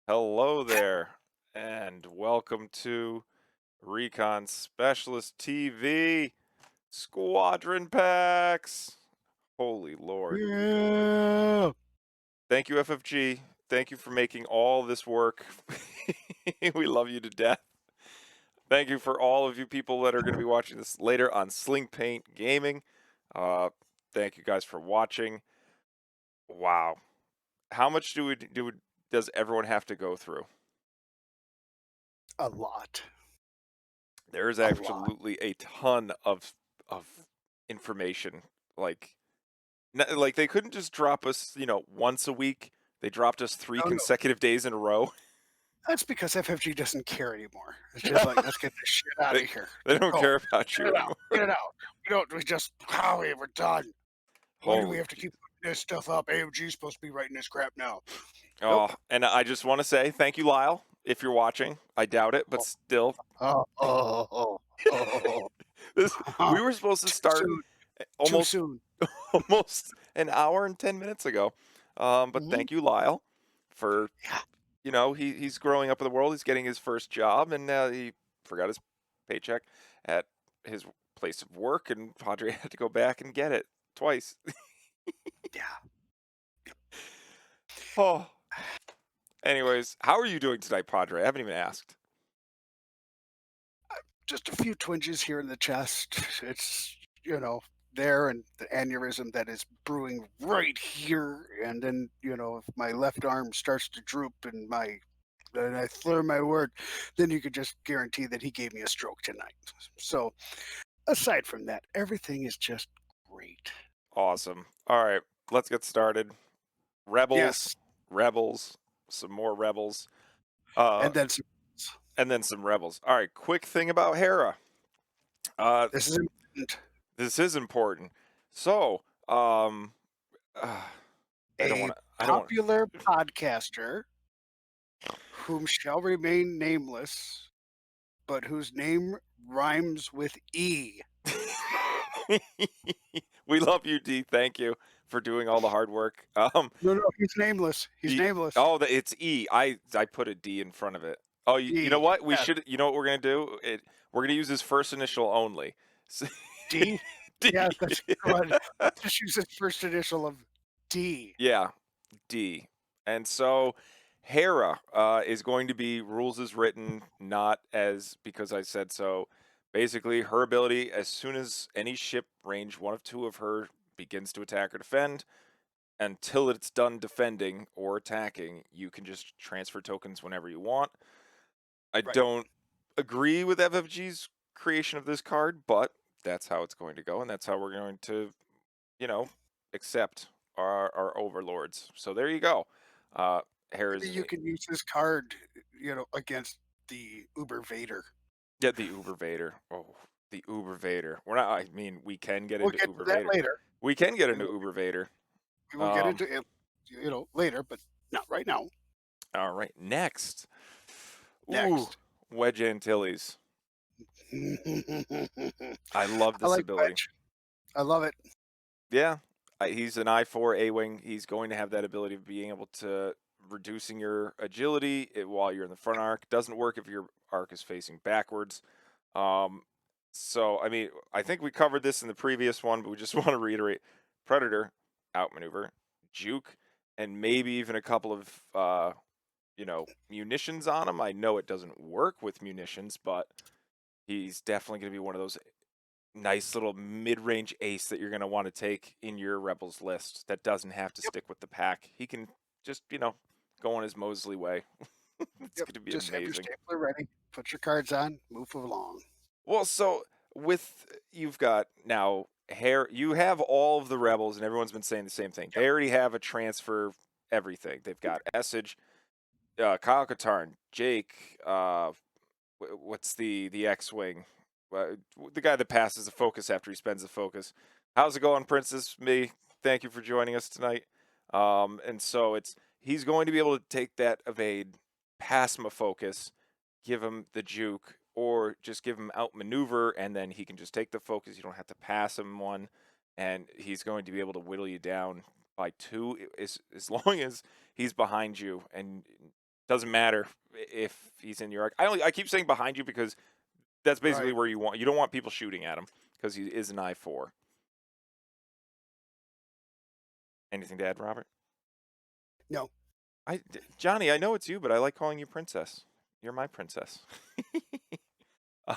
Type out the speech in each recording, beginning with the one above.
Hello there, and welcome to Recon Specialist TV Squadron Packs. Holy Lord. Yeah. Thank you, FFG. Thank you for making all this work. We love you to death. Thank you for all of you people that are going to be watching this later on Sling Paint Gaming. Uh, thank you guys for watching. Wow. How much does everyone have to go through? A lot. There's A lot. absolutely a ton of information. Like, like they couldn't just drop us, once a week. They dropped us three No, no. consecutive days in a row. That's because FFG doesn't care anymore. It's just like, let's get this shit out they of here. they don't Go. care about Get you it out. anymore. Get it out. We just, Howie, we're done. Why do we Holy have to keep putting this stuff up? AMG's supposed to be writing this crap now. Nope. oh, and I just want to say thank you, Lyle, if you're watching. I doubt it, but Oh, still, oh, oh, oh, oh, this oh. we were supposed to Too start soon. Too almost soon. almost an hour and 10 minutes ago. But Hmm. thank you, Lyle, for Yeah. he's growing up in the world. He's getting his first job, and he forgot his paycheck at his place of work, and Padre had to go back and get it twice. Yeah. Oh, anyways, how are you doing tonight, Padre? I haven't even asked. Just a few twinges here in the chest. It's, there and the aneurysm that is brewing right here. And then, if my left arm starts to droop and I slur my word, then you could just guarantee that he gave me a stroke tonight. So aside from that, everything is just great. Awesome. All right, let's get started. Rebels, Yes. rebels, some more rebels, uh, And then some, and then some rebels. All right, quick thing about Hera. Uh, this is important. this is important. So, uh, I don't A want to. I don't want. popular podcaster whom shall remain nameless, but whose name rhymes with E. We love you, D. Thank you for doing all the hard work. No, no, he's nameless. He's E, nameless. oh, it's E. I put a D in front of it. Oh, you know E. what? We Yes. should. You know what we're gonna do? We're gonna use his first initial only. D. D. Yes, that's good. Let's just use his first initial of D. Yeah, D. And so Hera is going to be rules as written, not as because I said so. Basically, her ability as soon as any ship range one of two of her begins to attack or defend, until it's done defending or attacking, you can just transfer tokens whenever you want. I Right. don't agree with FFG's creation of this card, but that's how it's going to go, and that's how we're going to, you know, accept our overlords. So there you go. Maybe Here's you can use this card, against the Uber Vader. yeah, the Uber Vader. Oh, the Uber Vader. We're not. I mean, we can get We'll into get to Uber that Vader. later. We can get We into will, Uber Vader. we will get Um. into it, later, but not right now. All right. Next. Ooh, Next. Wedge Antilles. I love I this like ability. Wedge. I love it. Yeah, he's an I-4 A-wing. He's going to have that ability of being able to reducing your agility while you're in the front arc. Doesn't work if your arc is facing backwards. Um, so, I mean, I think we covered this in the previous one, but we just want to reiterate: Predator, outmaneuver, juke, and maybe even a couple of munitions on him. I know it doesn't work with munitions, but he's definitely going to be one of those nice little mid-range ace that you're going to want to take in your rebels list that doesn't have to Yep. stick with the pack. He can just go on his Mosley way. It's Yep. going to be Just have your amazing. stapler ready. Put your cards on. Move along. Well, so with you've got now hair, you have all of the rebels, and everyone's been saying the same thing. Yep. They already have a transfer everything. They've got Essage, Kyle Katarn, Jake, what's the X-wing? The guy that passes the focus after he spends the focus. How's it going, Princess? Me. Thank you for joining us tonight. And so he's going to be able to take that evade, pass him a focus, give him the juke, or just give him outmaneuver, and then he can just take the focus. You don't have to pass him one, and he's going to be able to whittle you down by two as long as he's behind you and Doesn't matter if he's in your arc. I keep saying behind you because that's basically Right. where you don't want people shooting at him because he is an I-4. Anything to add, Robert? No. Johnny, I know it's you, but I like calling you princess. You're my princess.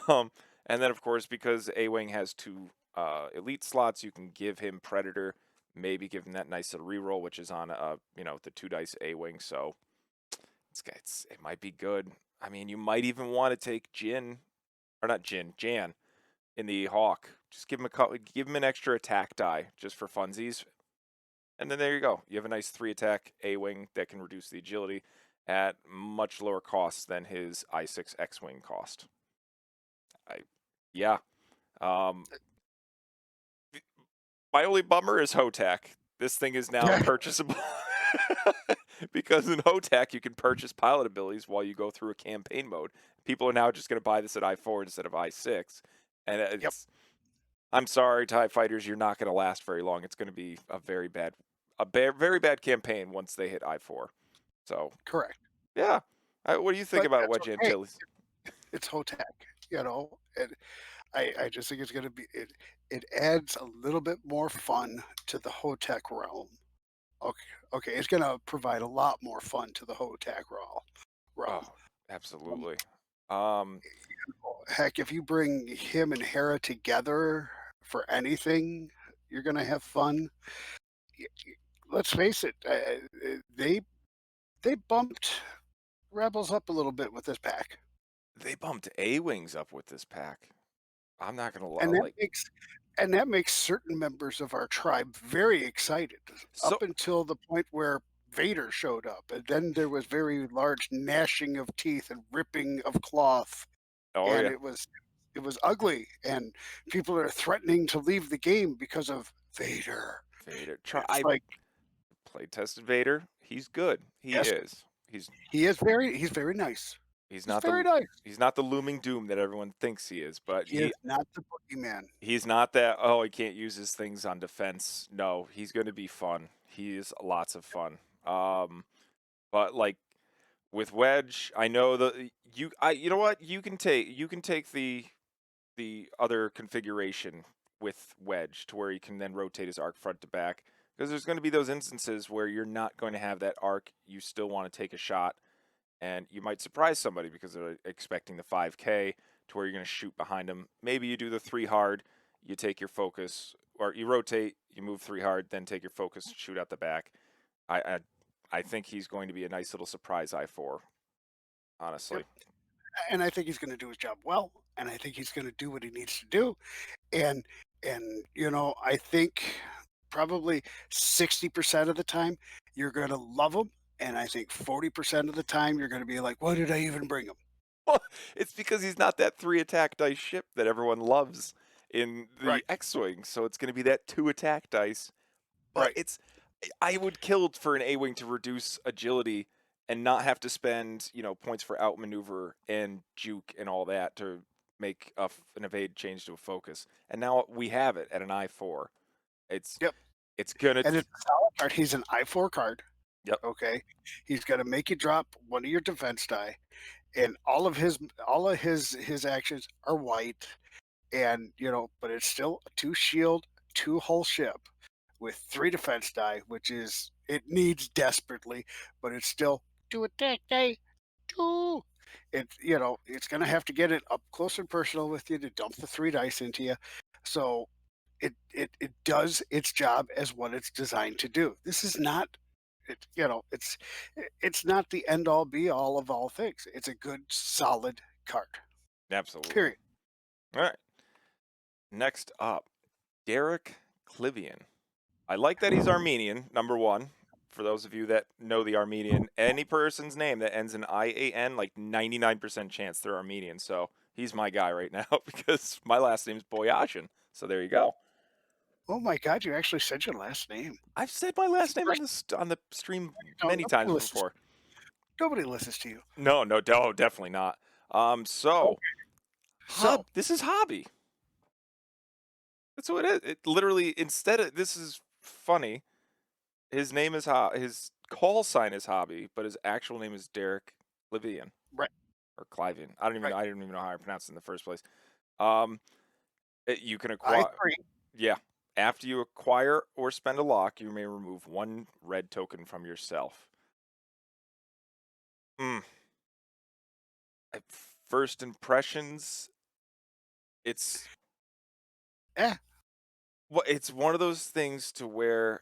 um, and then of course because A-wing has two elite slots, you can give him Predator, maybe give him that nice little reroll, which is on the 2 dice A-wing. So it might be good. I mean, you might even want to take Jin, or not Jin, Jan in the Hawk. Just give him an extra attack die just for funsies. And then there you go. You have a nice 3-attack A-wing that can reduce the agility at much lower cost than his I-6 X-wing cost. Yeah. Um, my only bummer is Hotak. This thing is now purchasable because in Hotak you can purchase pilot abilities while you go through a campaign mode. People are now just going to buy this at I-4 instead of I-6, and Yep. I'm sorry, TIE fighters, you're not going to last very long. It's going to be a very bad campaign once they hit I-4. So, Correct. yeah. What do you think But about that's Wedge okay. Antilles? It's Hotak, and I just think it's going to be it adds a little bit more fun to the Hotak realm. Okay, okay, it's going to provide a lot more fun to the Hotak realm. Oh, Um, absolutely. Um, Heck, if you bring him and Hera together for anything, you're going to have fun. Let's face it, they bumped Rebels up a little bit with this pack, they bumped A-wings up with this pack. I'm not going to and like that makes certain members of our tribe very excited, so. up until the point where Vader showed up, and then there was very large gnashing of teeth and ripping of cloth, Oh and yeah, it was ugly, and people are threatening to leave the game because of Vader. Vader. It's I like, play tested Vader. He's good. He yes, is. He's he's very nice. he's He's not very the nice. he's not the looming doom that everyone thinks he is, but He is not the boogeyman. he's not that. Oh, he can't use his things on defense. No, he's going to be fun. He is lots of fun. But like with Wedge, I know you know what you can take the other configuration with Wedge to where he can then rotate his arc front to back because there's going to be those instances where you're not going to have that arc. You still want to take a shot, and you might surprise somebody because they're expecting the 5K to where you're going to shoot behind them. Maybe you do the 3 hard, you take your focus, or you rotate, you move 3 hard, then take your focus, shoot out the back. I I, I think he's going to be a nice little surprise I-4, honestly. Yep, and I think he's gonna do his job well, and I think he's gonna do what he needs to do, and I think probably 60% of the time, you're gonna love him, and I think 40% of the time, you're gonna be like, "Why did I even bring him?" Well, it's because he's not that 3 attack dice ship that everyone loves in Right, the X-wing, so it's going to be that 2 attack dice. But right. I would kill for an A-wing to reduce agility and not have to spend points for outmaneuver and juke and all that to make an evade change to a focus. And now we have it at an I-4. It's Yep, it's gonna. and it's a solid card. He's an I-4 card, Yep. okay? He's gonna make you drop one of your defense die, and all of his actions are white, and but it's still a 2 shield, 2 hull ship with 3 defense die, which is it needs desperately, but it's still 2 attack die, 2. It's gonna have to get it up close and personal with you to dump the 3 dice into you. So it does its job as what it's designed to do. This is not it, it's not the end all be all of all things. It's a good solid card. Absolutely. Period. All right. Next up, Derek Klivian. I like that he's Armenian, number one. For those of you that know the Armenian, any person's name that ends in IAN, like 99% chance they're Armenian. So he's my guy right now because my last name's Boyashin. So there you go. Oh my god, you actually said your last name. I've said my It's last the name on first on the stream no, many times before. nobody listens to you. No, definitely not. So Okay. So, This is Hobby. That's what it is. It literally instead of this is funny. His name is his call sign is Hobby, but his actual name is Derek Klivian Right. or Clivian. I don't even know. Right. I didn't even know how I pronounced it in the first place. Um, you can I acquire. agree. Yeah. After you acquire or spend a lock, you may remove one red token from yourself. Mm. At first impressions, it's Eh, it's one of those things to where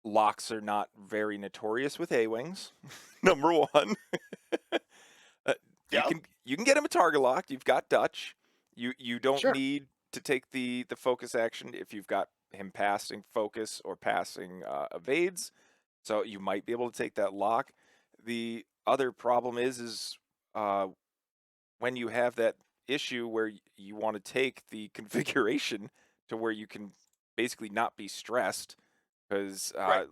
locks are not very notorious with A-wings. Number one, uh, yeah, you can get him a target lock. You've got Dutch. You don't sure. need to take the focus action if you've got him passing focus or passing evades. So you might be able to take that lock. The other problem is uh, when you have that issue where you want to take the configuration to where you can basically not be stressed because Right.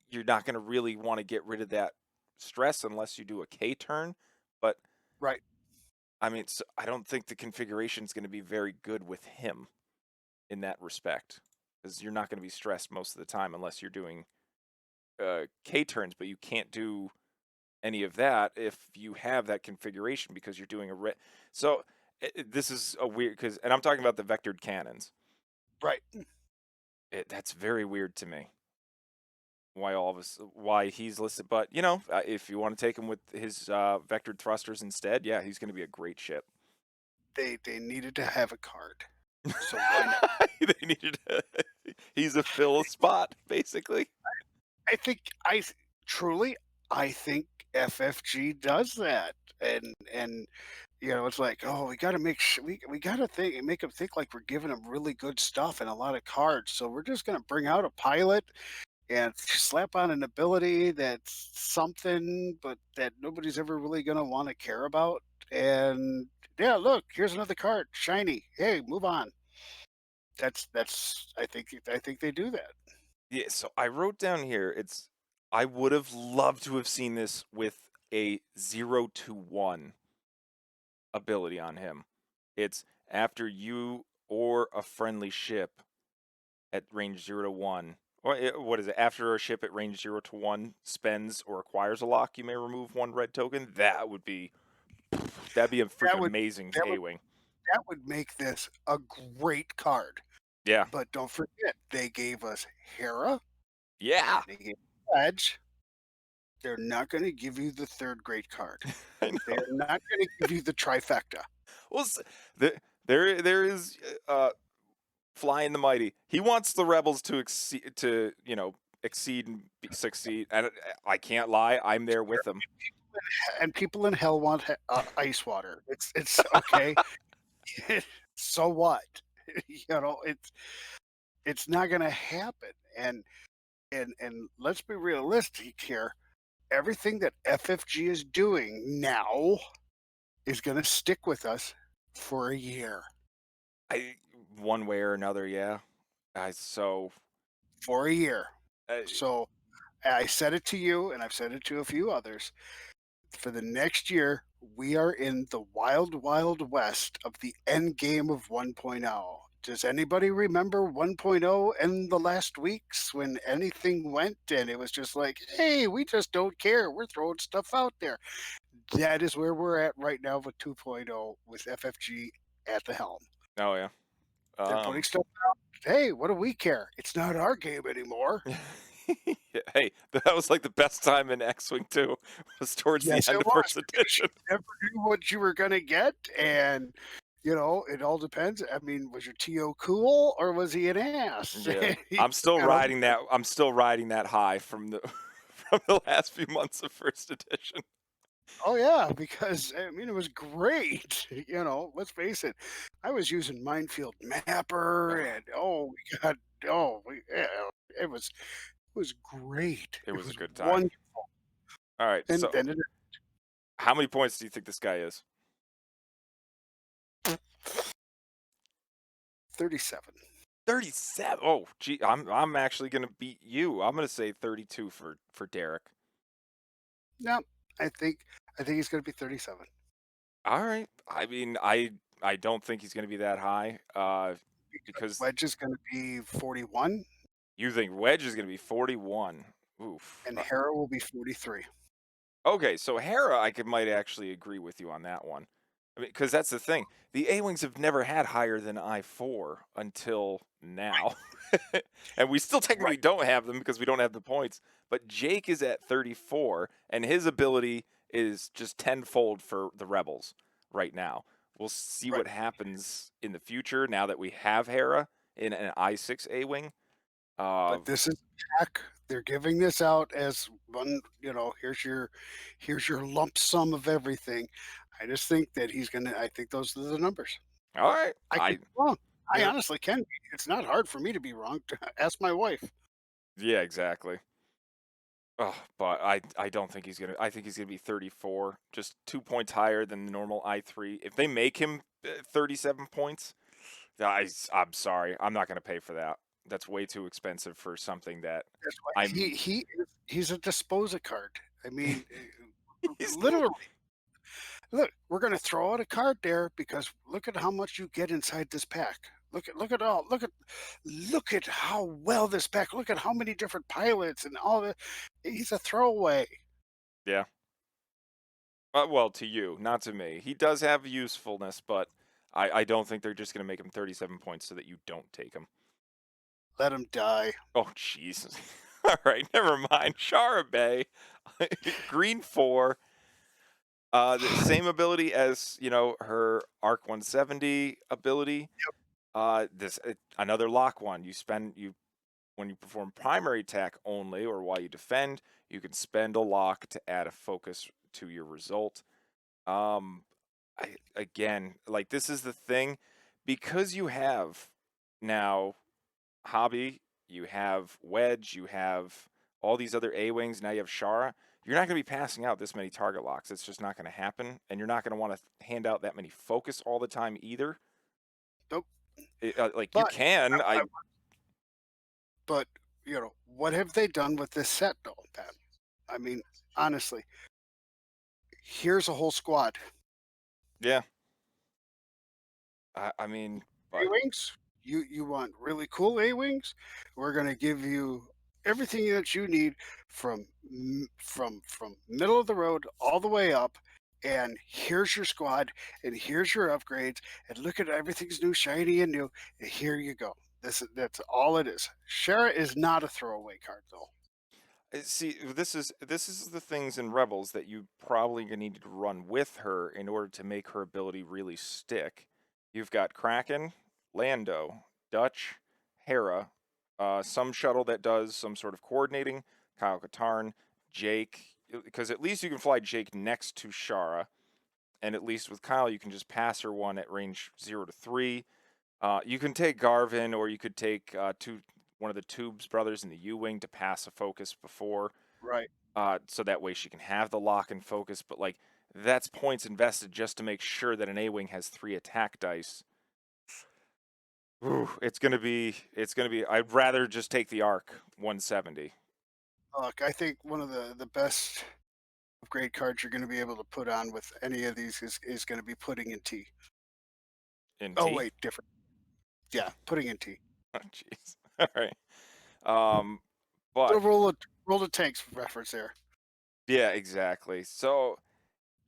you're not going to really want to get rid of that stress unless you do a K turn. But Right. I mean, so I don't think the configuration is going to be very good with him in that respect because you're not going to be stressed most of the time unless you're doing K turns, but you can't do any of that if you have that configuration because you're doing a so this is a weird because and I'm talking about the vectored cannons. Right. That's very weird to me. Why all of us? Why he's listed? But you know, if you want to take him with his vectored thrusters instead, yeah, he's going to be a great ship. They needed to have a card. So why not? They needed. He's a fill spot basically. I think truly I think FFG does that. And it's like, oh, we got to we got to think make them think like we're giving them really good stuff and a lot of cards. So we're just going to bring out a pilot and slap on an ability that's something, but that nobody's ever really going to want to care about. And yeah, look, here's another card, shiny. Hey, move on. That's I think they do that. Yeah. So I wrote down here. I would have loved to have seen this with a 0 to 1 ability on him. It's after you or a friendly ship at range 0 to 1. Or what is it? After a ship at range 0 to 1 spends or acquires a lock, you may remove one red token. That'd be a That freaking would amazing that would A-wing. that would make this a great card. Yeah, But don't forget, they gave us Hera yeah, and they gave us Wedge. They're not going to give you the third great card. I They know. are not going to give you the trifecta. Well, there is flying the mighty. He wants the rebels to exceed and succeed. And I can't lie, I'm there with him. And people in hell want ice water. It's okay. So what? It's not going to happen. And let's be realistic here. Everything that FFG is doing now is going to stick with us for a year. I one way or another, yeah. I so For a year. uh, So I said it to you, and I've said it to a few others. For the next year, we are in the wild, wild west of the end game of 1.0. Does anybody remember 1.0 in the last weeks when anything went and it was just like, hey, we just don't care. We're throwing stuff out there. That is where we're at right now with 2.0 with FFG at the helm. oh yeah. They're putting stuff out. Hey, what do we care? It's not our game anymore. Hey, that was like the best time in X-Wing 2 was towards the Yes, end it of was first because edition. you never knew what you were gonna get, and it all depends. I mean, was your TO cool or was he an ass? Yeah. You I'm still riding that high from the from the last few months of first edition. oh yeah, because I mean it was great. Let's face it, I was using Minefield Mapper, Oh, and yeah, it was great. it It was a was good time. wonderful, All right. and So, then it how many points do you think this guy is? 37. 37. Oh, gee, I'm actually going to beat you. I'm going to say 32 for Derek. No, I think he's gonna be 37 All right. I mean, I don't think he's going to be that high because because Wedge is gonna be 41 you think Wedge is going to be 41. Oof. and Hera will be 43. Okay, so Hera, might actually agree with you on that one. I mean, because that's the thing. The A-wings have never had higher than I-4 until now, and we still technically Right. don't have them because we don't have the points. But Jake is at 34, and his ability is just tenfold for the Rebels right now. We'll see Right. what happens in the future now that we have Hera in an I-6 A-wing. Uh, But this is back. They're giving this out as one, here's your lump sum of everything. I just think that I think those are the numbers. all right, I could be wrong. you I know, honestly can be. It's not hard for me to be wrong. Ask my wife. yeah, exactly. Oh, but I don't think he's gonna. I think he's gonna be 34, just 2 points higher than the normal I3. If they make him 37 points, I'm sorry, I'm not gonna pay for that. That's way too expensive for something that That's why I'm. he's a disposer card. I mean, He's not. literally. Look, we're going to throw out a card there because look at how much you get inside this pack. Look at how well this pack. Look at how many different pilots and all that. He's a throwaway. Yeah. Well, to you, not to me. He does have usefulness, but I don't think they're just gonna make him 37 points so that you don't take him. Let him die. Oh, jeez. All right, never mind. Shara Bey, green 4. The same ability as her Arc 170 ability. This another lock one. You when you perform primary attack only, or while you defend, you can spend a lock to add a focus to your result. Um, again, like this is the thing, because you have now Hobby, you have Wedge, you have all these other A-wings, now you have Shara. You're not going to be passing out this many target locks. It's just not going to happen, and you're not going to want to hand out that many focus all the time either. Nope. Like you But can, I, but what have they done with this set though, Pat? I mean, honestly, here's a whole squad. yeah. I mean, but A-wings? You want really cool A-wings? We're gonna give you everything that you need from middle of the road all the way up, and here's your squad, and here's your upgrades, and look at everything's new, shiny and new, and here you go. That's all it is. Shara is not a throwaway card though. see, this is the things in Rebels that you probably gonna need to run with her in order to make her ability really stick. You've got Kraken, Lando, Dutch, Hera, some shuttle that does some sort of coordinating, Kyle Katarn, Jake, because at least you can fly Jake next to Shara, and at least with Kyle you can just pass her one at range 0 to 3. You can take Garvin, or you could take one of the Tubes brothers in the U-wing to pass a focus before, Right. so that way she can have the lock and focus. But like that's points invested just to make sure that an A-wing has 3 attack dice. Ooh, it's gonna be. I'd rather just take the Arc 170 Look, I think one of the best upgrade cards you're going to be able to put on with any of these is going to be Pudding and Tea. in Oh T. wait, different. Yeah, Pudding and Tea. Oh, jeez. All right. Um, but Little roll of tanks reference there. yeah, exactly. So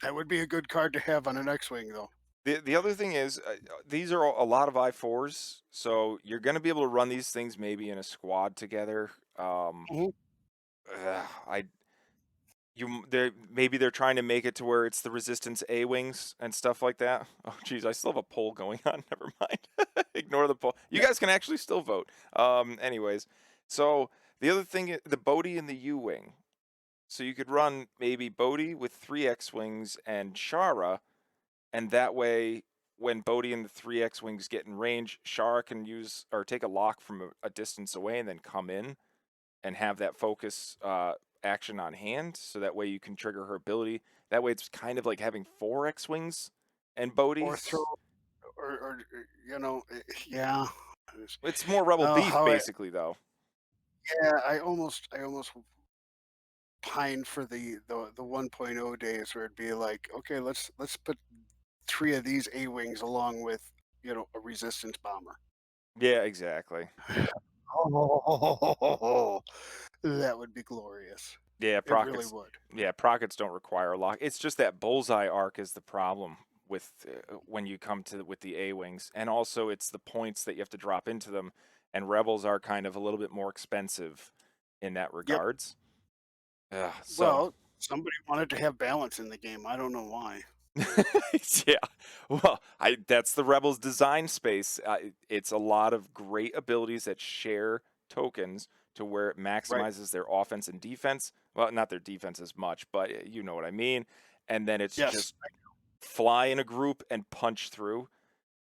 That would be a good card to have on an X-wing, though. the other thing is, these are a lot of I4s, so you're going to be able to run these things maybe in a squad together. Mhm. I they maybe they're trying to make it to where it's the Resistance A wings and stuff like that. Oh, geez, I still have a poll going on. Never mind. Ignore the poll. You Yeah. guys can actually still vote. Anyways, so the other thing, the Bodhi and the U wing. So you could run maybe Bodhi with 3 X-wings and Shara, and that way, when Bodhi and the 3 X-wings get in range, Shara can use or take a lock from a distance away and then come in and have that focus action on hand. So that way you can trigger her ability. That way it's kind of like having 4 X-wings and Or throw, Bodhi's. yeah. It's more Rebel Oh, beef, how I basically, though. yeah, I almost pine for the 1.0 days where it'd be like, okay, let's put three of these A-wings along with a resistance bomber. Yeah, exactly. Oh, that would be glorious. Yeah, It really Prockets. would. Yeah, Prockets don't require a lock. It's just that bullseye arc is the problem with when you come to with the A-wings, and also it's the points that you have to drop into them. And Rebels are kind of a little bit more expensive in that Yep. regards. So Well, somebody wanted to have balance in the game. I don't know why. yeah, well, I that's the Rebels design space. It's a lot of great abilities that share tokens to where it Right. maximizes their offense and defense. Well, not their defense as much, but you know what I mean. And then it's Yes. just fly in a group and punch through.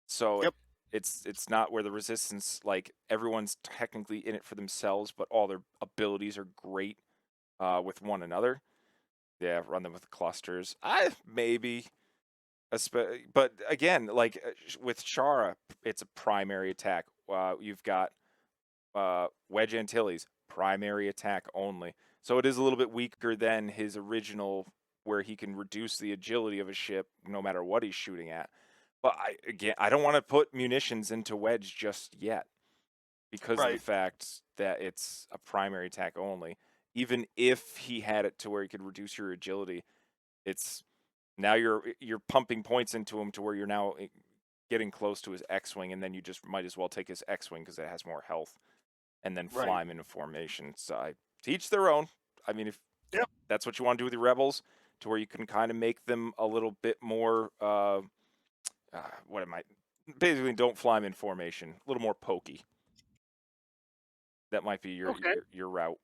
So Yep. it's not where the resistance, like everyone's technically in it for themselves, but all their abilities are great with one another. Yeah, run them with clusters. I maybe. But again, like with Shara, it's a primary attack. You've got Wedge Antilles, primary attack only. So it is a little bit weaker than his original, where he can reduce the agility of a ship no matter what he's shooting at. But I don't want to put munitions into Wedge just yet because of the Right. fact that it's a primary attack only. Even if he had it to where he could reduce your agility, it's now you're pumping points into him to where you're now getting close to his X-wing, and then you just might as well take his X-wing because it has more health, and then Right. fly him into formation. So to each their own. I mean, if Yep. that's what you want to do with your rebels, to where you can kind of make them a little bit more, what am I? Basically, don't fly them in formation. A little more pokey. That might be your Okay. your, your route.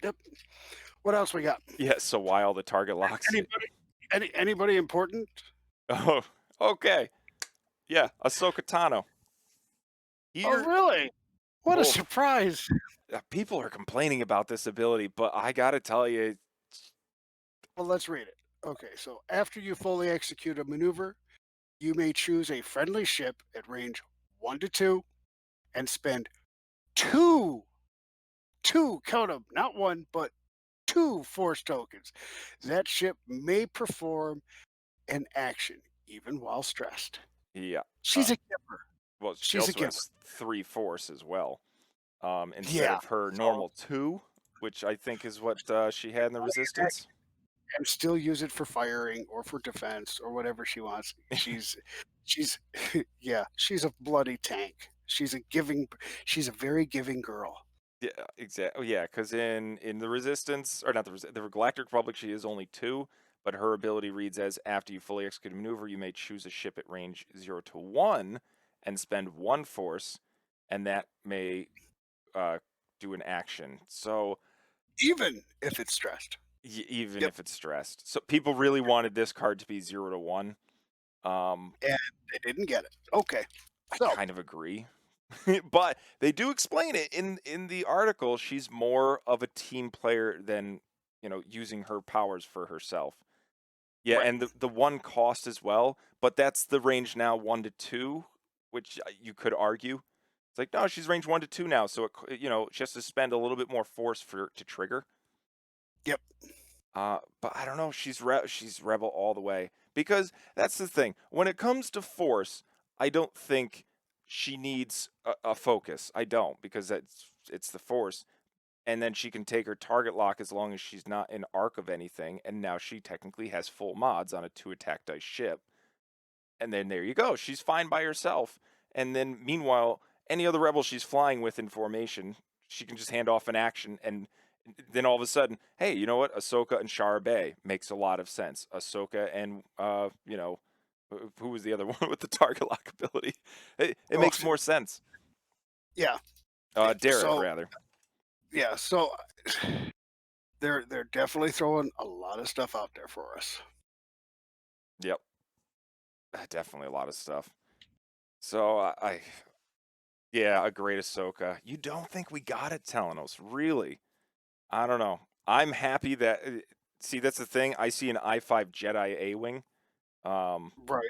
Yep. What else we got? Yeah. So why all the target locks? Anybody? Anybody important? Oh, okay. Yeah, Ahsoka Tano. Oh, Here, really? What a well, surprise! people are complaining about this ability, but I gotta tell you, Well, let's read it. Okay, so after you fully execute a maneuver, you may choose a friendly ship at range 1 to 2 and spend two, count them, not one, but two force tokens. That ship may perform an action even while stressed. yeah. She's a giver. Well, she She's a also giver. has 3 force as well, instead Yeah. of her So normal 2, which I think is what she had in the act Resistance. and still use it for firing or for defense or whatever she wants. She's yeah, she's a bloody tank. She's a very giving girl. Yeah, exactly. Yeah, because in the Resistance, or not the Galactic Republic, she is only 2, but her ability reads as after you fully execute a maneuver, you may choose a ship at range 0 to 1 and spend 1 force, and that may uh, do an action. So Even if it's stressed. even Yep. if it's stressed. So people really wanted this card to be 0 to 1. And they didn't get it. Okay. I So kind of agree. But they do explain it in the article. She's more of a team player than, using her powers for herself. Yeah, right. and the one cost as well, but that's the range now 1 to 2, which you could argue. It's like, no, she's range 1 to 2 now, so she has to spend a little bit more force for it to trigger. Yep. But I don't know. She's rebel all the way, because that's the thing. When it comes to force, I don't think she needs a focus. I don't, because it's the force, and then she can take her target lock as long as she's not in arc of anything. And now she technically has full mods on a 2 attack dice ship, and then there you go. She's fine by herself. And then meanwhile, any other rebel she's flying with in formation, she can just hand off an action, and then all of a sudden, hey, you know what? Ahsoka and Shara Bey makes a lot of sense. Ahsoka and who was the other one with the target lock ability? It Oh, makes more sense. yeah. Yeah. Derek, So rather. yeah. So they're definitely throwing a lot of stuff out there for us. Yep, definitely a lot of stuff. So yeah, a great Ahsoka. You don't think we got it, Telenos? Really? I don't know. I'm happy that. See, that's the thing. I see an I-5 Jedi A-wing. Um, Right.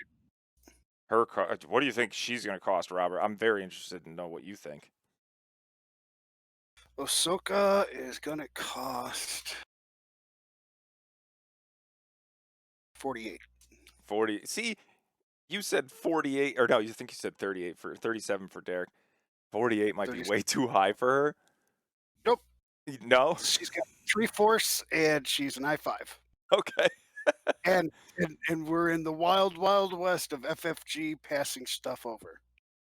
what do you think she's going to cost, Robert? I'm very interested to know what you think. Ahsoka is gonna cost 48. 40. See, you said 48, or no, you think you said 38 for 37 for Derek. 48 might be 37. way too high for her. Nope. No? She's got 3 force and she's an I-5. Okay. And we're in the wild, wild west of FFG passing stuff over.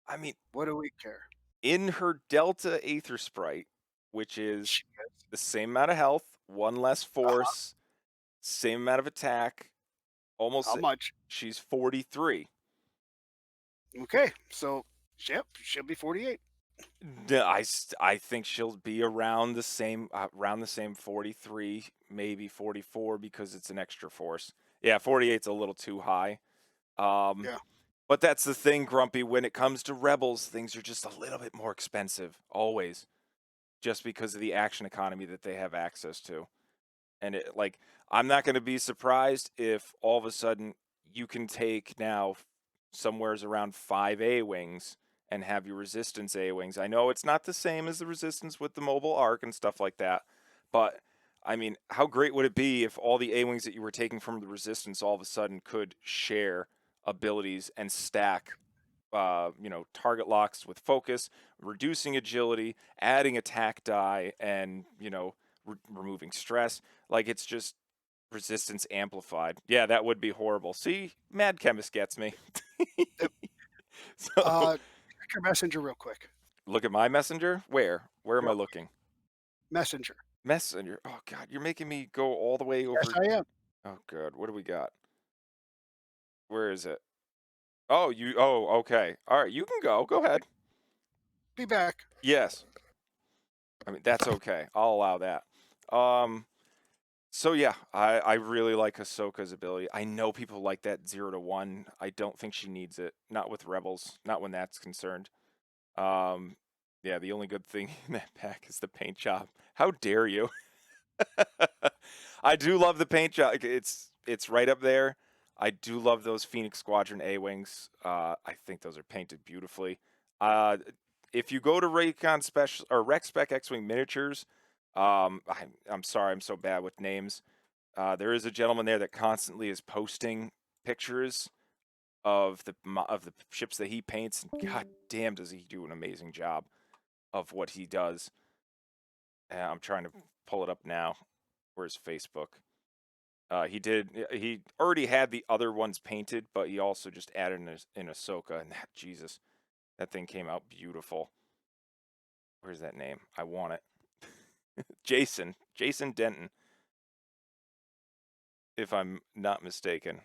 I mean, What do we care? in her Delta Aether Sprite, which is She is. the same amount of health, one less Uh-huh. force, same amount of attack, almost How much? she's 43. Okay, so, yep, she'll be 48. I think she'll be around the same 43, maybe 44 because it's an extra force. Yeah, 48's a little too high. Um, Yeah. but that's the thing, Grumpy. When it comes to Rebels, things are just a little bit more expensive, always, just because of the action economy that they have access to. And I'm not going to be surprised if all of a sudden you can take now somewheres around 5 A-wings and have your resistance A-wings. I know it's not the same as the resistance with the mobile arc and stuff like that, but I mean, how great would it be if all the A-wings that you were taking from the resistance all of a sudden could share abilities and stack target locks with focus, reducing agility, adding attack die, and removing stress. Like, it's just resistance amplified. Yeah, that would be horrible. See, Mad Chemist gets me. Yep. So Check your messenger real quick. look at my messenger. Where am I Real looking? messenger. Messenger. Oh God, you're making me go all the way Yes, over. I am. Oh God, what do we got? Where is it? Oh, you. Oh, okay. All right, you can go. Go ahead. Be back. Yes. I mean, that's okay. I'll allow that. Um, so yeah, I really like Ahsoka's ability. I know people like that 0 to 1. I don't think she needs it. Not with Rebels. Not when that's concerned. Um, yeah, the only good thing in that pack is the paint job. How dare you? I do love the paint job. It's right up there. I do love those Phoenix Squadron A-wings. I think those are painted beautifully. Uh, if you go to Raycon Special or Rec Spec X-wing miniatures, I'm sorry, I'm so bad with names. There is a gentleman there that constantly is posting pictures of the ships that he paints, and god damn, does he do an amazing job of what he does. I'm trying to pull it up now. Where's Facebook? He already had the other ones painted, but he also just added in Ahsoka, and Jesus, that thing came out beautiful. Where's that name? I want it. Jason Denton, if I'm not mistaken.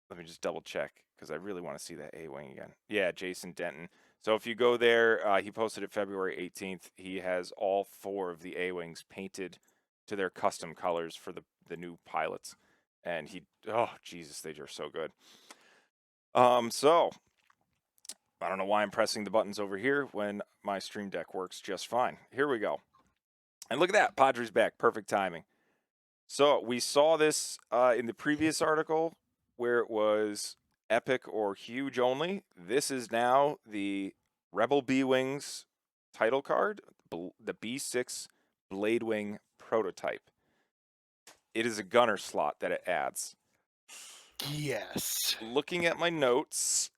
Let me just double check because I really want to see that A-wing again. Yeah, Jason Denton. So if you go there, he posted it February 18th. He has all 4 of the A-wings painted to their custom colors for the new pilots, and oh Jesus, they are so good. So I don't know why I'm pressing the buttons over here when my Stream Deck works just fine. Here we go, and look at that, Padres back, perfect timing. So we saw this in the previous article where it was epic or huge only. This is now the Rebel B-Wings title card, the B6 Blade Wing prototype. It is a gunner slot that it adds. Yes. Looking at my notes,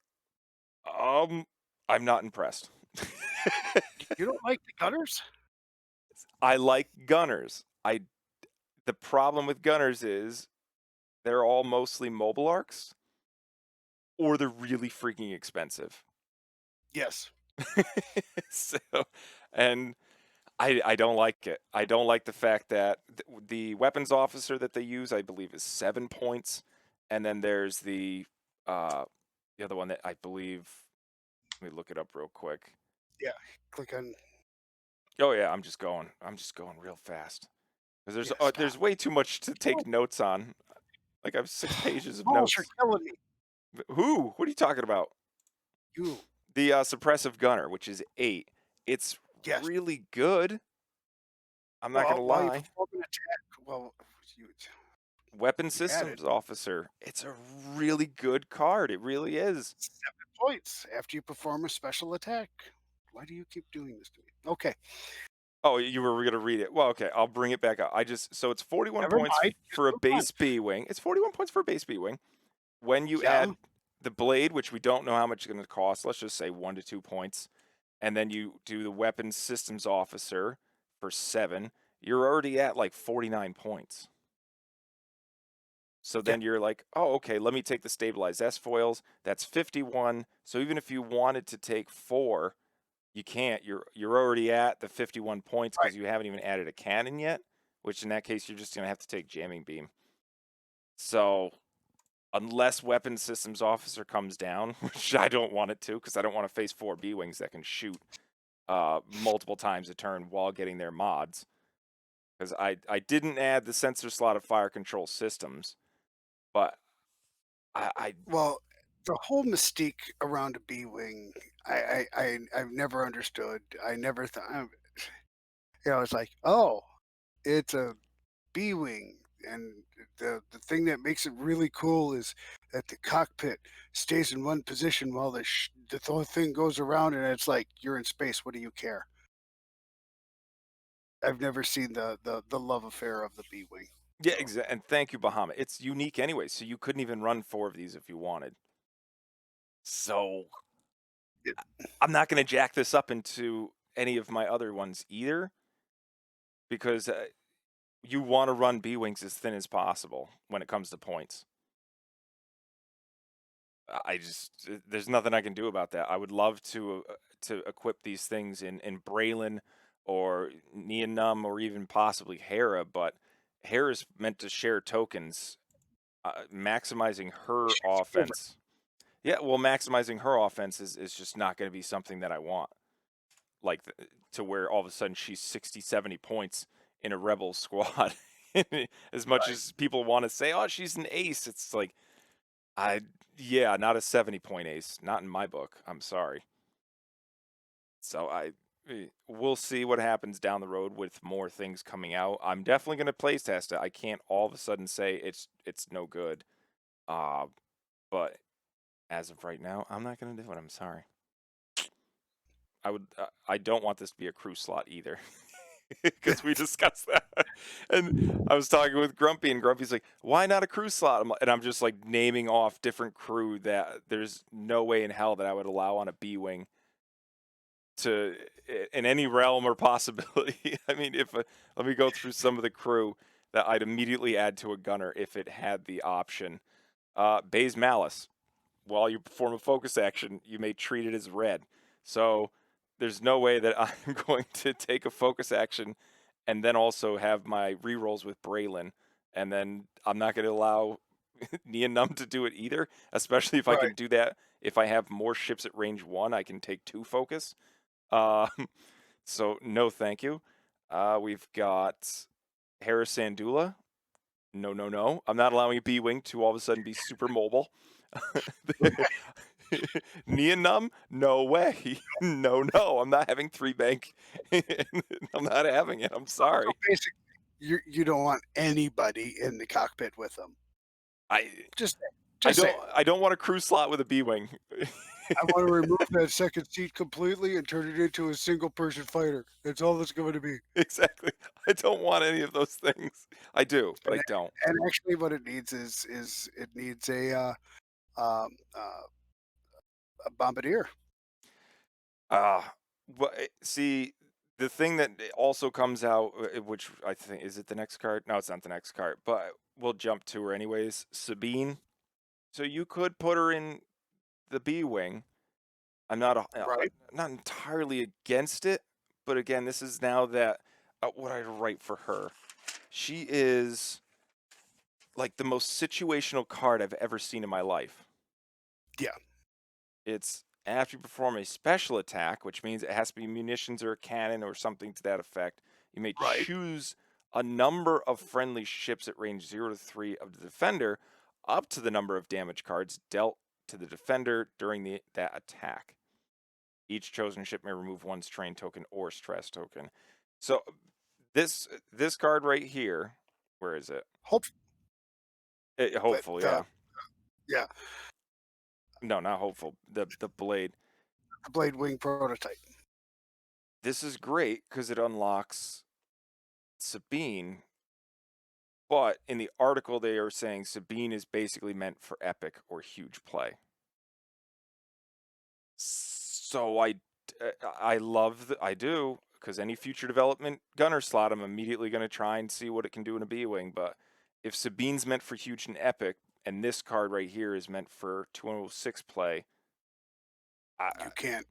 I'm not impressed. You don't like the gunners? I like gunners. The problem with gunners is they're all mostly mobile arcs, or they're really freaking expensive. Yes. So, and I don't like it. I don't like the fact that the weapons officer that they use, I believe, is 7 points, and then there's the other one that I believe. Let me look it up real quick. Yeah. Click on Oh yeah, I'm just going real fast because yes, there's God. way too much to take notes on. Like, I have 6 pages of Balls, you're notes. killing me. Who? What are you talking about? You. The suppressive gunner, which is 8. It's Yes. really good. I'm not Well, gonna while you lie. perform an attack, well, you Weapon you had it. systems officer. It's a really good card. It really is. 7 points after you perform a special attack. Why do you keep doing this to me? Okay. Oh, you were gonna read it. Well, okay, I'll bring it back up. So it's 41 Never points mind. Just for a move on. base B wing. It's 41 points for a base B wing. When you Yeah. add the blade, which we don't know how much it's gonna cost, let's just say 1 to 2 points. and then you do the weapons systems officer for 7, you're already at like 49 points. So Yeah. then you're like, oh, okay, let me take the stabilized S foils. That's 51. So even if you wanted to take 4, you can't. You're already at the 51 points Right. because you haven't even added a cannon yet, which in that case you're just gonna have to take jamming beam. So unless weapons systems officer comes down, which I don't want it to, because I don't want to face 4 B-wings that can shoot multiple times a turn while getting their mods. Because I didn't add the sensor slot of fire control systems, but I Well, the whole mystique around a B-wing, I've never understood. I never thought, it's like, oh, it's a B-wing, and the thing that makes it really cool is that the cockpit stays in one position while the whole thing goes around, and it's like you're in space. What do you care? I've never seen the love affair of the B-wing. yeah, So exactly. And thank you, Bahama. It's unique anyway, so you couldn't even run 4 of these if you wanted. So it, I'm not going to jack this up into any of my other ones either, because you want to run B-wings as thin as possible when it comes to points. I just there's nothing I can do about that. I would love to equip these things in Braylon or Neonum or even possibly Hera, but Hera's meant to share tokens. Maximizing her shit's over. offense. Yeah, well, maximizing her offense is just not going to be something that I want. Like to where all of a sudden she's 60, 70 points in a rebel squad. As much Right. as people want to say, "Oh, she's an ace," it's like I yeah, not a 70-point ace, not in my book. I'm sorry. So we'll see what happens down the road with more things coming out. I'm definitely going to play test it. I can't all of a sudden say it's no good. Uh, but as of right now, I'm not going to do it. I'm sorry. I don't want this to be a crew slot either. Because we discussed that. And I was talking with Grumpy, and Grumpy's like, why not a crew slot? And I'm just like naming off different crew that there's no way in hell that I would allow on a B-Wing to in any realm or possibility. I mean, let me go through some of the crew that I'd immediately add to a gunner if it had the option. Bay's Malice. While you perform a focus action, you may treat it as red. So there's no way that I'm going to take a focus action and then also have my rerolls with Braylon. And then I'm not going to allow Neonum to do it either, especially if I Right. can do that. If I have more ships at range 1, I can take 2 focus. Uh, so no thank you. We've got Hera Syndulla. No, no, no. I'm not allowing a B-Wing to all of a sudden be super mobile. Neonum? No way. No, no. I'm not having 3 bank. I'm not having it. I'm So sorry. basically, you don't want anybody in the cockpit with them. I Just I just don't saying. I don't want a crew slot with a B-Wing. I want to remove that second seat completely and turn it into a single person fighter. That's all it's going to be. Exactly. I don't want any of those things. I do, but And I don't. actually, what it needs is it needs um, uh, a bombardier. Ah, but see, the thing that also comes out, which I think is it the next card? No, it's not the next card, but we'll jump to her anyways. Sabine. So you could put her in the B wing. I'm Right. not entirely against it, but again, this is now that what I write for her. She is like the most situational card I've ever seen in my life. Yeah. It's after you perform a special attack, which means it has to be munitions or a cannon or something to that effect. You may Right. choose a number of friendly ships at range 0 to 3 of the defender, up to the number of damage cards dealt to the defender during that attack. Each chosen ship may remove 1 strain token or stress token. So this card right here, where is it? Hope, but Hopeful, yeah. yeah, No, not hopeful. The blade. the blade wing prototype. This is great because it unlocks Sabine, but in the article they are saying Sabine is basically meant for epic or huge play. So I love I do, because any future development gunner slot, I'm immediately going to try and see what it can do in a B-Wing. But if Sabine's meant for huge and epic, and this card right here is meant for 206 play, You can't.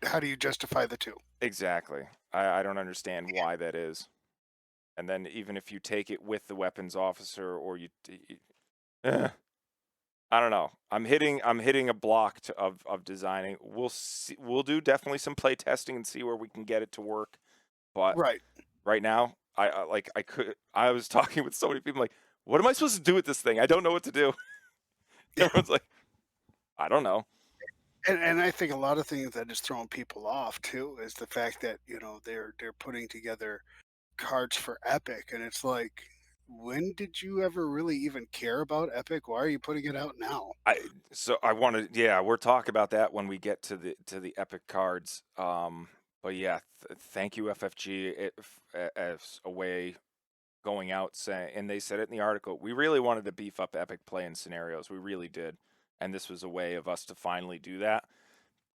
How do you justify the two? exactly. I don't understand why that is. And then even if you take it with the weapons officer, or eh, I don't know. I'm hitting a block of designing. We'll see. We'll do definitely some play testing and see where we can get it to work. But Right. right now, I was talking with so many people like, what am I supposed to do with this thing? I don't know what to do. Yeah. Everyone's like, I don't know. And I think a lot of things that is throwing people off too is the fact that, they're putting together cards for Epic, and it's like, when did you ever really even care about Epic? Why are you putting it out now? I want to, yeah, we'll talk about that when we get to the epic cards. But yeah, thank you FFG as a way going out saying, and they said it in the article, we really wanted to beef up epic play and scenarios. We really did. And this was a way of us to finally do that.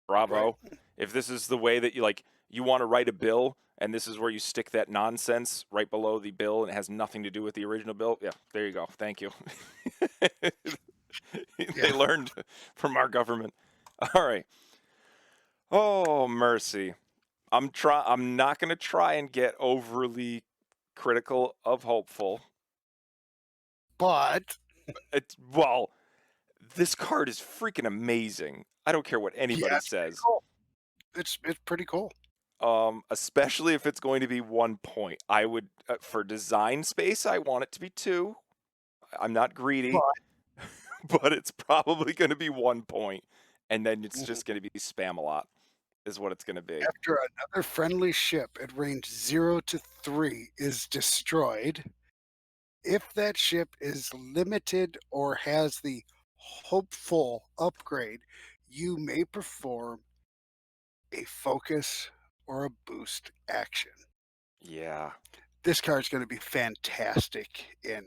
Right. Bravo. If this is the way that you want to write a bill, and this is where you stick that nonsense right below the bill and it has nothing to do with the original bill, yeah, there you go. Thank you. They Yeah. learned from our government. All right. Oh, mercy. I'm not going to try and get overly critical of hopeful. But Well, this card is freaking amazing. I don't care what yeah, anybody it's pretty says. cool. It's pretty cool. Especially if it's going to be 1 point. I would, for design space, I want it to be 2. I'm not greedy, But but it's probably going to be 1 point, and then it's mhm, just going to be spam a lot, is what it's going to be. after another friendly ship at range 0 to 3 is destroyed, if that ship is limited or has the hopeful upgrade, you may perform a focus or a boost action. Yeah. This card's going to be fantastic in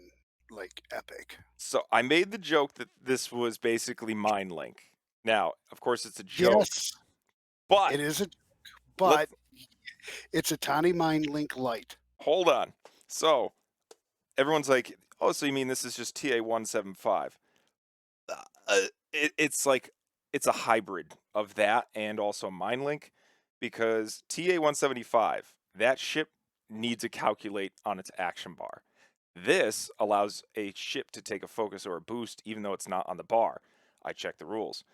like Epic. So I made the joke that this was basically Mind Link. Now, of course, it's a joke, Yes, but it is a let's but it's a Tawny Mind Link Light. hold on. So everyone's like, "Oh, so you mean this is just TA 175?" It's like it's a hybrid of that and also Mind Link, because TA 175, that ship needs to calculate on its action bar. This allows a ship to take a focus or a boost even though it's not on the bar. I checked the rules.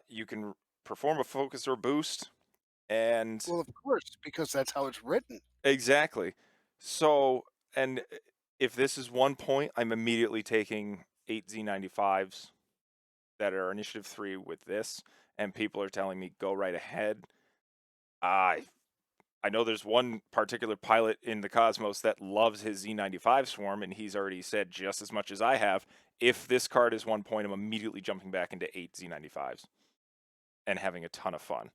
You can perform a focus or boost, and Well, of course, because that's how it's written. exactly. So, and if this is 1 point, I'm immediately taking 8 Z95s that are Initiative 3 with this, and people are telling me go right ahead. I I know there's one particular pilot in the cosmos that loves his Z95 swarm, and he's already said just as much as I have. If this card is 1 point, I'm immediately jumping back into 8 Z95s and having a ton of fun.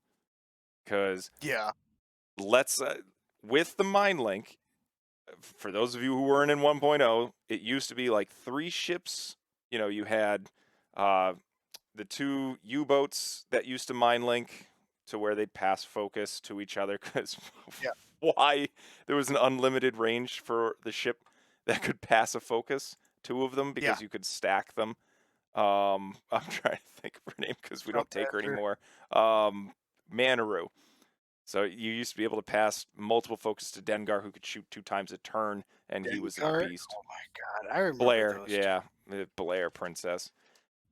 Because Yeah, let's, with the Mind Link, for those of you who weren't in 1.0, it used to be like 3 ships. You had uh, the 2 U-boats that used to Mind Link to where they'd pass focus to each other, because yeah, why there was an unlimited range for the ship that could pass a focus, 2 of them, yeah. because you could stack them. I'm trying to think of her name because we Jump don't take her faster. anymore. Manaru. So you used to be able to pass multiple focus to Dengar, who could shoot 2 times a turn, and he was a Dengar. beast. Oh my god, I remember Blair, those 2. yeah, the Blair princess.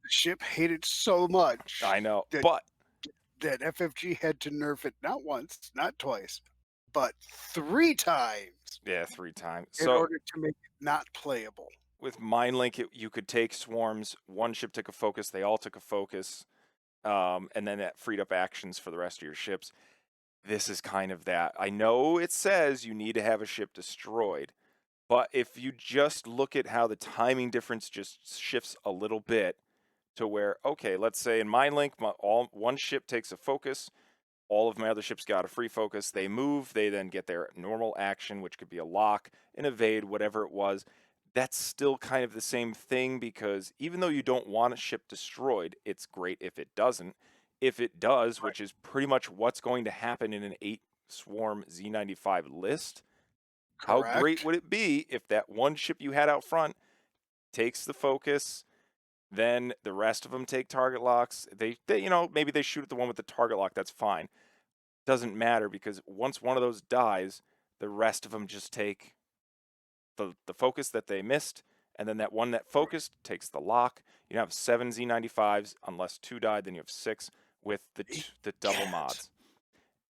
The ship hated so much I know, that but FFG had to nerf it not once, not twice, but 3 times yeah, 3 times. in So order to make it not playable. with Mind Link, you could take swarms. One ship took a focus. They all took a focus, and then that freed up actions for the rest of your ships. This is kind of that. I know it says you need to have a ship destroyed, but if you just look at how the timing difference just shifts a little bit to where, okay, let's say in Mind Link, one ship takes a focus. All of my other ships got a free focus. They move. They then get their normal action, which could be a lock, an evade, whatever it was. That's still kind of the same thing, because even though you don't want a ship destroyed, it's great if it doesn't. If it does, Right. which is pretty much what's going to happen in an 8 swarm Z95 list, how great Correct. would it be if that one ship you had out front takes the focus, then the rest of them take target locks. They maybe they shoot at the one with the target lock, that's fine. Doesn't matter because once one of those dies, the rest of them just take the focus that they missed, and then that one that Right. focused takes the lock. You have 7 Z95s, unless 2 died, then you have 6 with the double Yes. mods.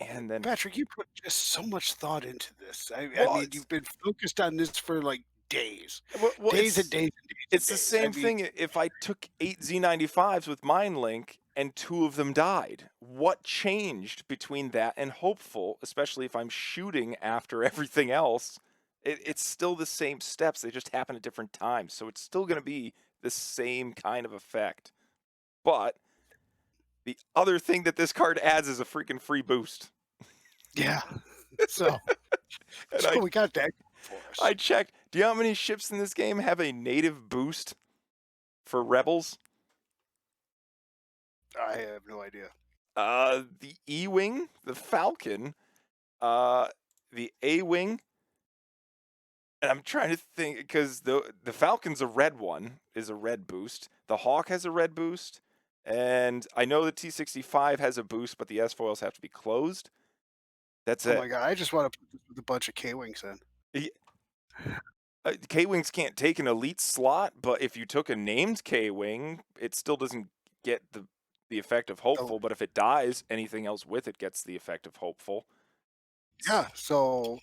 And then, Patrick, you put just so much thought into this. I well, mean, you've been focused on this for like days, well, days and days and days and it's the days. I same mean, thing if I took 8 Z95s with Mind Link and 2 of them died. What changed between that and Hopeful, especially if I'm shooting after everything else? It's still the same steps, they just happen at different times, so it's still going to be the same kind of effect. But the other thing that this card adds is a freaking free boost. yeah. So, And so we got that for I us. checked. Do you know how many ships in this game have a native boost for Rebels? I have no idea. The E-wing, the Falcon, uh, the A-wing, and I'm trying to think because the Falcon's a red one, is a red boost. The Hawk has a red boost, and I know the T-65 has a boost, but the S-foils have to be closed. That's Oh it. my god, I just want to put this with a bunch of K-wings in. K-wings can't take an elite slot, but if you took a named K-wing, it still doesn't get the effect of Oh, hopeful. But if it dies, anything else with it gets the effect of hopeful. yeah. So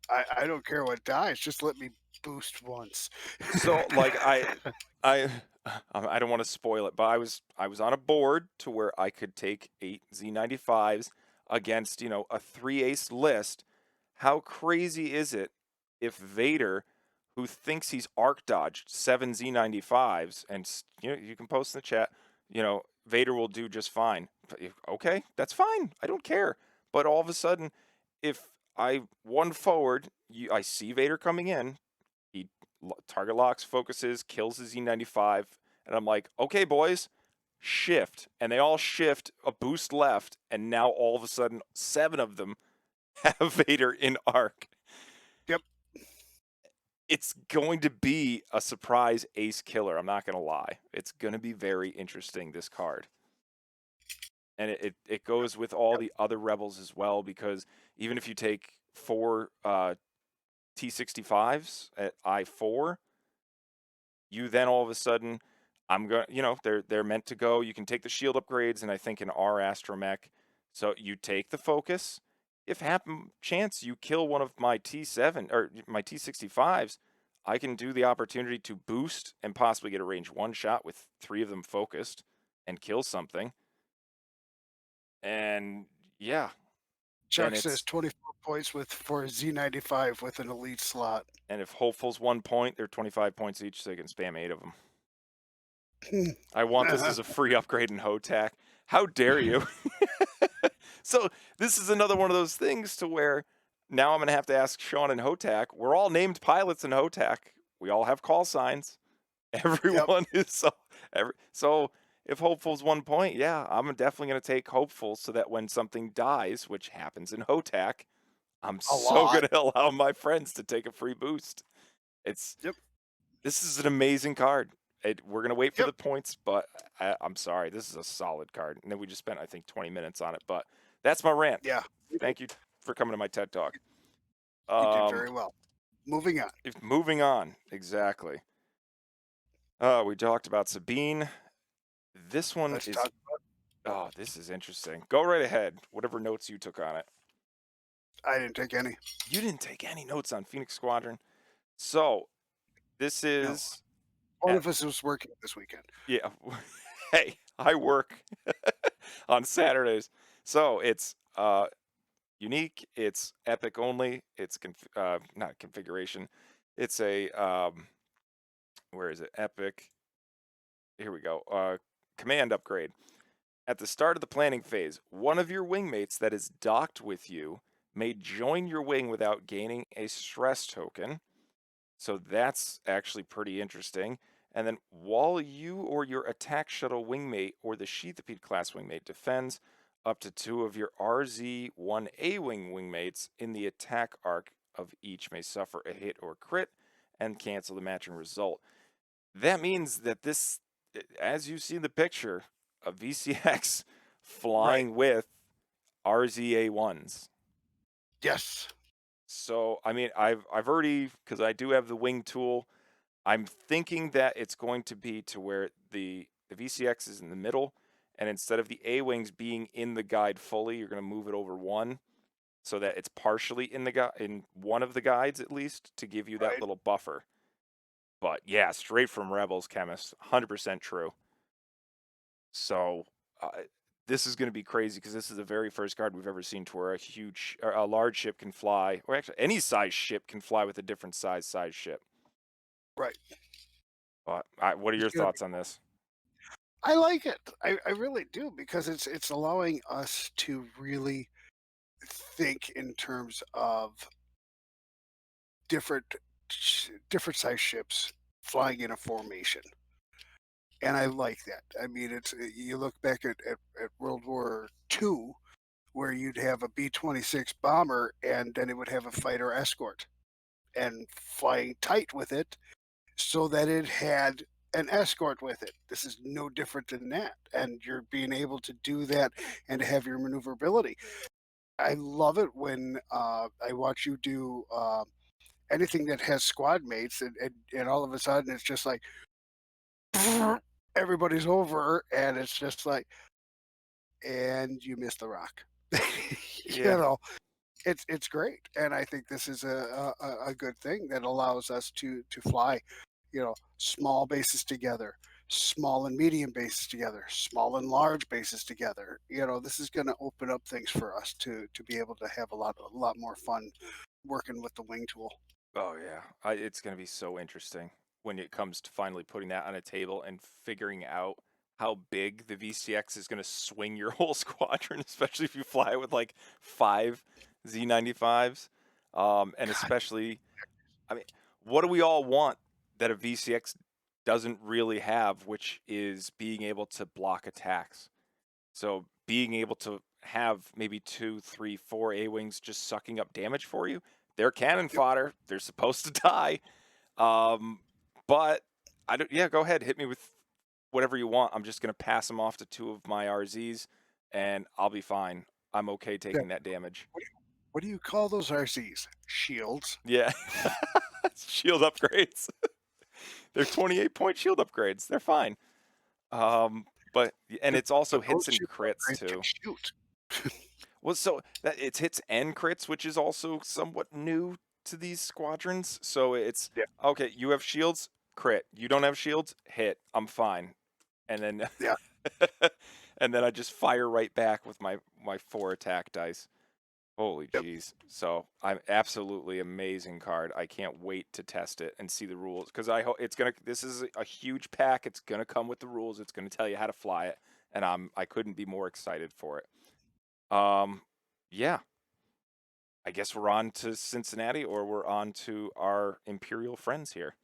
I don't care what dies. Just let me boost once. So like I I don't want to spoil it, but I was on a board to where I could take 8 Z95s against, a 3 ace list. How crazy is it if Vader, who thinks he's arc dodged 7 Z95s, and you can post in the chat, Vader will do just fine. Okay, that's fine. I don't care. But all of a sudden, if I one forward, I see Vader coming in, he target locks, focuses, kills the Z95, and I'm like, okay, boys, shift. And they all shift a boost left, and now all of a sudden, 7 of them have Vader in arc. Yep. It's going to be a surprise ace killer. I'm not going to lie. It's going to be very interesting, this card. And it goes with all Yep. the other rebels as well, because even if you take 4 T65s at I4, you then all of a sudden, I'm going, they're meant to go. You can take the shield upgrades, and I think in our astromech, so you take the focus. If happen chance you kill one of my T7 or my T65s, I can do the opportunity to boost and possibly get a range 1 shot with 3 of them focused and kill something. And yeah, then Chuck says it's 24 points for a Z95 with an elite slot. and if hopeful's 1 point, they're 25 points each, so they can spam 8 of them. I want this as a free upgrade in HOTAC. How dare you? So this is another one of those things to where now I'm going to have to ask Sean and HOTAC. We're all named pilots in HOTAC. We all have call signs. Yep. Everyone is so if Hopeful's 1 point, yeah, I'm definitely going to take Hopeful so that when something dies, which happens in HOTAC, I'm A so going lot. to allow my friends to take a free boost. It's Yep. This is an amazing card. We're gonna wait for Yep. the points, but I'm sorry, this is a solid card. And then we just spent, I think, 20 minutes on it. But that's my rant. Yeah. Thank you for coming to my TED Talk. You did very well. Moving on. Moving on, exactly. We talked about Sabine. This one Let's is, talk about this is interesting. Go right ahead. Whatever notes you took on it. I didn't take any. You didn't take any notes on Phoenix Squadron. So this No. is, One of us was working this weekend. yeah. Hey, I work on Saturdays. So it's unique, it's epic only, it's not configuration. It's a where is it? Epic. Here we go. Command upgrade. At the start of the planning phase, one of your wingmates that is docked with you may join your wing without gaining a stress token. So that's actually pretty interesting. And then while you or your attack shuttle wingmate or the Sheathipede class wingmate defends, up to 2 of your RZ-1 A-wing wingmates in the attack arc of each may suffer a hit or crit and cancel the matching result. That means that this, as you see in the picture, a VCX Right. flying with RZA-1s. Yes. So, I mean, I've already, because I do have the wing tool, I'm thinking that it's going to be to where the VCX is in the middle, and instead of the A-wings being in the guide fully, you're going to move it over one, so that it's partially in the in one of the guides at least, to give you that Right. little buffer. But yeah, straight from Rebels, Chemist, 100% true. So this is going to be crazy because this is the very first card we've ever seen to where a large ship can fly, or actually any size ship can fly with a different size ship. Right. But what are It's your gonna be. thoughts on this? I like it. I really do because it's allowing us to really think in terms of different different size ships flying in a formation. And I like that. I mean, you look back at World War II, where you'd have a B-26 bomber, and then it would have a fighter escort, and flying tight with it, so that it had an escort with it. This is no different than that, and you're being able to do that and have your maneuverability. I love it when I watch you do anything that has squad mates, and all of a sudden it's just like everybody's over, and it's just like, and you missed the rock. you Yeah. know, it's great, and I think this is a good thing that allows us to fly, small bases together, small and medium bases together, small and large bases together. This is going to open up things for us to be able to have a lot more fun working with the wing tool. Oh yeah, it's going to be so interesting when it comes to finally putting that on a table and figuring out how big the VCX is going to swing your whole squadron, especially if you fly with like 5 Z95s. And God, especially, I mean, what do we all want that a VCX doesn't really have, which is being able to block attacks? So being able to have maybe 2, 3, 4 A-wings just sucking up damage for you, they're cannon yep. fodder. They're supposed to die. Um, but I don't. Yeah, go ahead. Hit me with whatever you want. I'm just gonna pass them off to 2 of my RZs, and I'll be fine. I'm okay Yeah. taking that damage. What do you call those RCs? Shields. Yeah, shield upgrades. They're 28-point shield upgrades. They're fine. But and But, it's also but those hits and shield crits upgrades can too. shoot. Well, so that it's hits and crits, which is also somewhat new to these squadrons. So it's Yeah. okay. You have shields, crit. You don't have shields, hit. I'm fine. And then, Yeah. and then I just fire right back with my 4 attack dice. Holy Yep. jeez! So I'm absolutely amazing card. I can't wait to test it and see the rules because I hope it's gonna. This is a huge pack. It's gonna come with the rules. It's gonna tell you how to fly it, and I couldn't be more excited for it. Um, yeah, I guess we're on to Cincinnati, or we're on to our Imperial friends here.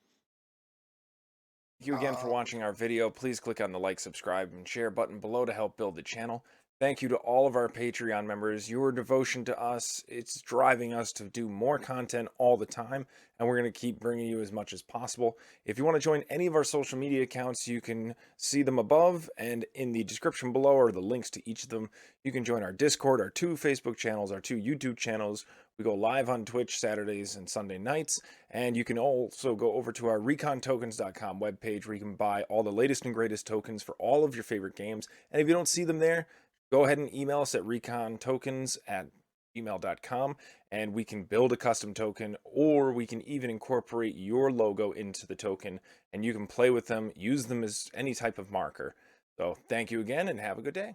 Thank you again for Uh, watching our video. Please click on the like, subscribe, and share button below to help build the channel. Thank you to all of our Patreon members. Your devotion to us, it's driving us to do more content all the time, and we're going to keep bringing you as much as possible. If you want to join any of our social media accounts, you can see them above and in the description below are the links to each of them. You can join our Discord, our 2 Facebook channels, our 2 YouTube channels. We go live on Twitch Saturdays and Sunday nights, and you can also go over to our recontokens.com webpage where you can buy all the latest and greatest tokens for all of your favorite games. And if you don't see them there, go ahead and email us at recontokens@gmail.com, and we can build a custom token, or we can even incorporate your logo into the token, and you can play with them, use them as any type of marker. So thank you again, and have a good day.